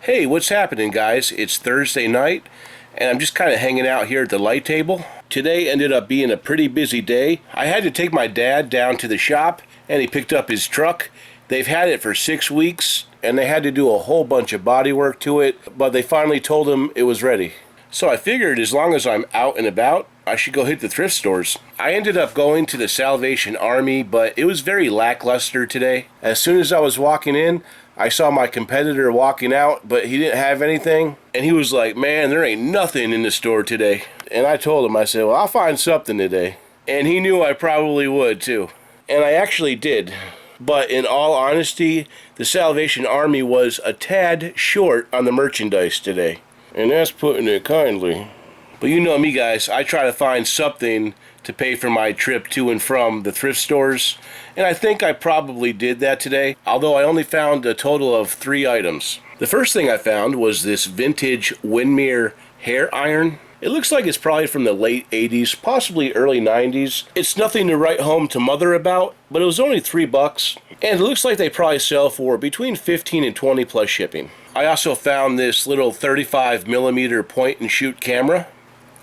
Hey, what's happening, guys? It's Thursday night, and I'm just kind of hanging out here at the light table. Today ended up being a pretty busy day. I had to take my dad down to the shop, and he picked up his truck. They've had it for 6 weeks, and they had to do a whole bunch of body work to it, but they finally told him it was ready. So I figured as long as I'm out and about, I should go hit the thrift stores. I ended up going to the Salvation Army, but it was very lackluster today. As soon as I was walking in, I saw my competitor walking out, but he didn't have anything. And he was like, man, there ain't nothing in the store today. And I told him, I said, well, I'll find something today. And he knew I probably would too. And I actually did. But in all honesty, the Salvation Army was a tad short on the merchandise today. And that's putting it kindly. But you know me, guys, I try to find something to pay for my trip to and from the thrift stores, and I think I probably did that today, although I only found a total of 3 items. The first thing I found was this vintage Winmere hair iron. It looks like it's probably from the late 80s, possibly early 90s. It's nothing to write home to mother about, but it was only $3, and it looks like they probably sell for between 15 and 20 plus shipping. I also found this little 35mm point and shoot camera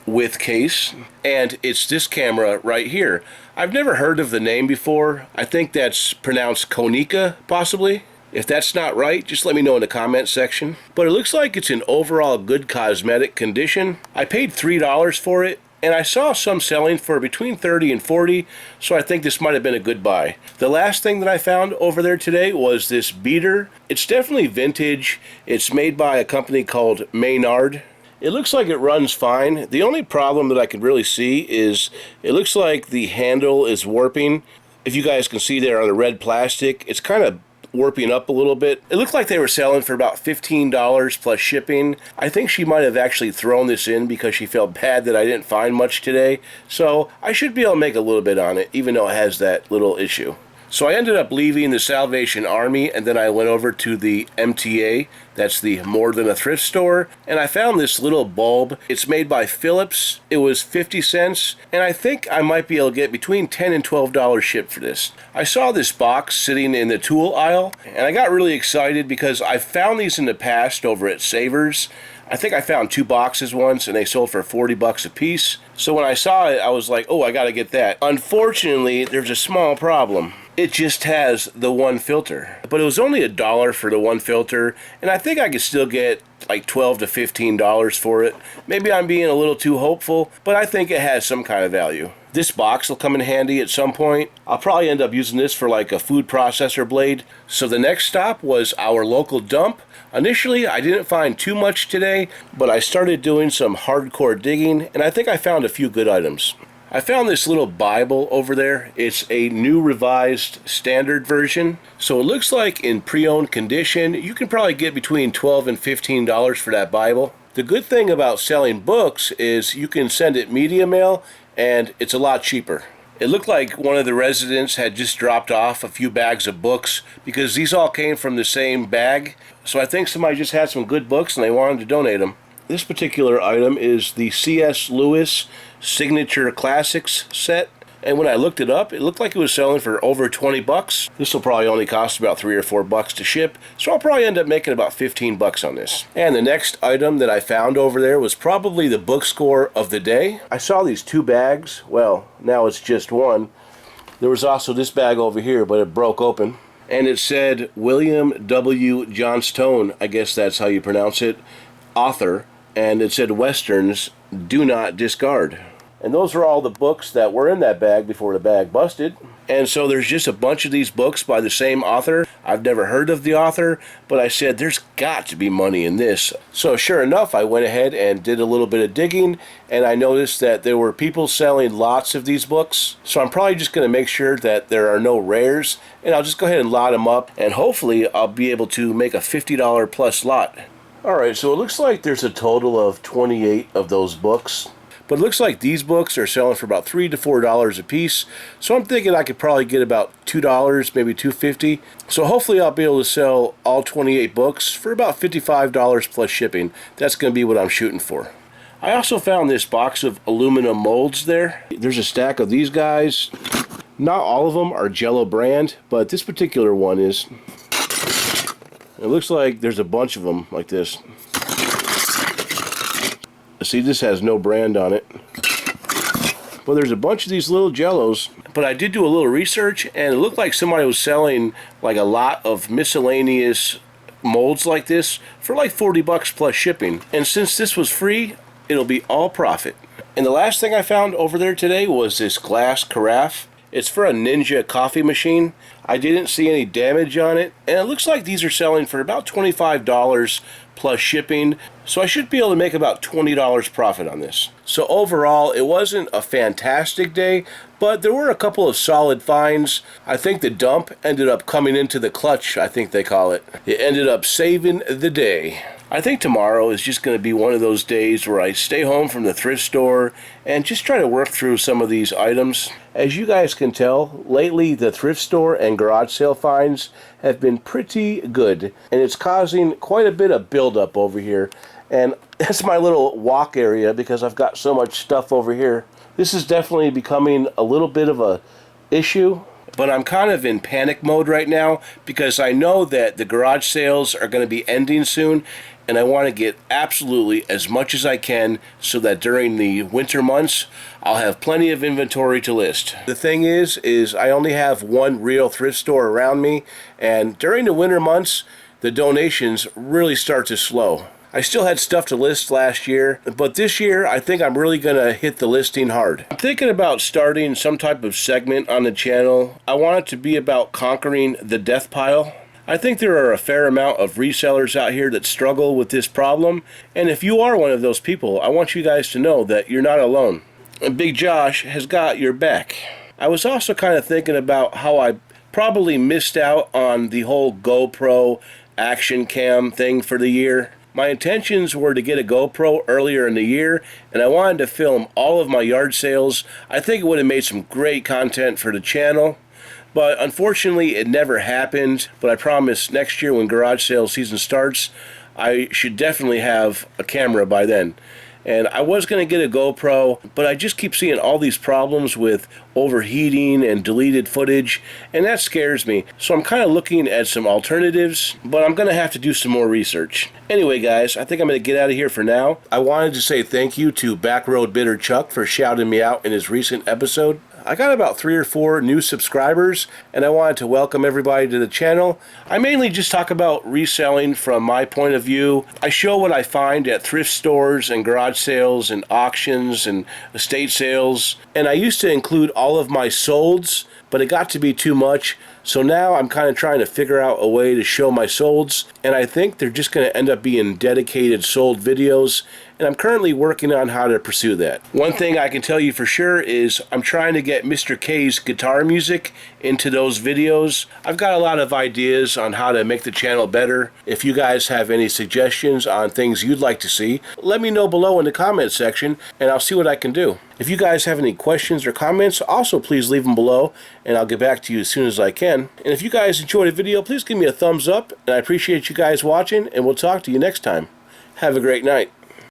with case, and it's this camera right here. I've never heard of the name before. I think that's pronounced Konica, possibly. If that's not right, just let me know in the comment section. But it looks like it's in overall good cosmetic condition. I paid $3 for it, and I saw some selling for between $30 and $40, so I think this might have been a good buy. The last thing that I found over there today was this beater. It's definitely vintage. It's made by a company called Maynard. It looks like it runs fine. The only problem that I can really see is it looks like the handle is warping. If you guys can see there on the red plastic, it's kind of warping up a little bit. It looked like they were selling for about $15 plus shipping. I think she might have actually thrown this in because she felt bad that I didn't find much today. So I should be able to make a little bit on it, even though it has that little issue. So I ended up leaving the Salvation Army, and then I went over to the MTA, that's the More Than a Thrift store, and I found this little bulb. It's made by Philips. It was 50 cents, and I think I might be able to get between $10 and $12 shipped for this. I saw this box sitting in the tool aisle, and I got really excited because I found these in the past over at Savers. I think I found 2 boxes once, and they sold for $40 a piece. So when I saw it, I was like, oh, I gotta get that. Unfortunately, there's a small problem. It just has the one filter. But it was only $1 for the one filter, and I think I could still get like $12 to $15 for it. Maybe I'm being a little too hopeful, but I think it has some kind of value. This box will come in handy at some point. I'll probably end up using this for like a food processor blade. So the next stop was our local dump. Initially, I didn't find too much today, but I started doing some hardcore digging, and I think I found a few good items. I found this little Bible over there. It's a new revised standard version. So it looks like in pre-owned condition, you can probably get between $12 and $15 for that Bible. The good thing about selling books is you can send it media mail, and it's a lot cheaper. It looked like one of the residents had just dropped off a few bags of books because these all came from the same bag. So I think somebody just had some good books and they wanted to donate them. This particular item is the C.S. Lewis Signature Classics set. And when I looked it up, it looked like it was selling for over $20. This will probably only cost about $3 or $4 to ship, so I'll probably end up making about $15 on this. And the next item that I found over there was probably the book score of the day. I saw these 2 bags. Well, now it's just one. There was also this bag over here, but it broke open. And it said William W. Johnstone, I guess that's how you pronounce it, author. And it said Westerns, do not discard. And those are all the books that were in that bag before the bag busted. And so there's just a bunch of these books by the same author. I've never heard of the author, but I said there's got to be money in this. So sure enough, I went ahead and did a little bit of digging, and I noticed that there were people selling lots of these books. So I'm probably just going to make sure that there are no rares, and I'll just go ahead and lot them up, and hopefully I'll be able to make a $50 plus lot. Alright, so it looks like there's a total of 28 of those books. But it looks like these books are selling for about $3 to $4 a piece. So I'm thinking I could probably get about $2, maybe $2.50. So hopefully I'll be able to sell all 28 books for about $55 plus shipping. That's going to be what I'm shooting for. I also found this box of aluminum molds there. There's a stack of these guys. Not all of them are Jello brand, but this particular one is. It looks like there's a bunch of them like this. See, this has no brand on it. Well, there's a bunch of these little Jellos. But I did do a little research, and it looked like somebody was selling like a lot of miscellaneous molds like this for like 40 bucks plus shipping. And since this was free, it'll be all profit. And the last thing I found over there today was this glass carafe. It's for a Ninja coffee machine. I didn't see any damage on it, and it looks like these are selling for about $25 plus shipping, so I should be able to make about $20 profit on this. So overall, it wasn't a fantastic day, but there were a couple of solid finds. I think the dump ended up coming into the clutch, I think they call it. It ended up saving the day. I think tomorrow is just going to be one of those days where I stay home from the thrift store and just try to work through some of these items. As you guys can tell, lately the thrift store and garage sale finds have been pretty good, and it's causing quite a bit of buildup over here. And that's my little walk area because I've got so much stuff over here. This is definitely becoming a little bit of a issue. But I'm kind of in panic mode right now because I know that the garage sales are going to be ending soon, and I want to get absolutely as much as I can so that during the winter months I'll have plenty of inventory to list. The thing is I only have one real thrift store around me, and during the winter months the donations really start to slow. I still had stuff to list last year, but this year I think I'm really going to hit the listing hard. I'm thinking about starting some type of segment on the channel. I want it to be about conquering the death pile. I think there are a fair amount of resellers out here that struggle with this problem, and if you are one of those people, I want you guys to know that you're not alone. And Big Josh has got your back. I was also kind of thinking about how I probably missed out on the whole GoPro action cam thing for the year. My intentions were to get a GoPro earlier in the year, and I wanted to film all of my yard sales. I think it would have made some great content for the channel, but unfortunately it never happened. But I promise next year when garage sale season starts, I should definitely have a camera by then. And I was going to get a GoPro, but I just keep seeing all these problems with overheating and deleted footage, and that scares me. So I'm kind of looking at some alternatives, but I'm going to have to do some more research. Anyway, guys, I think I'm going to get out of here for now. I wanted to say thank you to Backroad Bitter Chuck for shouting me out in his recent episode. I got about 3 or 4 new subscribers, and I wanted to welcome everybody to the channel. I mainly just talk about reselling from my point of view. I show what I find at thrift stores and garage sales and auctions and estate sales. And I used to include all of my solds, but it got to be too much. So now I'm kind of trying to figure out a way to show my solds, and I think they're just going to end up being dedicated sold videos, and I'm currently working on how to pursue that. One thing I can tell you for sure is I'm trying to get Mr. K's guitar music into those videos. I've got a lot of ideas on how to make the channel better. If you guys have any suggestions on things you'd like to see, let me know below in the comments section, and I'll see what I can do. If you guys have any questions or comments, also please leave them below, and I'll get back to you as soon as I can. And if you guys enjoyed the video, please give me a thumbs up, and I appreciate you guys watching, and we'll talk to you next time. Have a great night.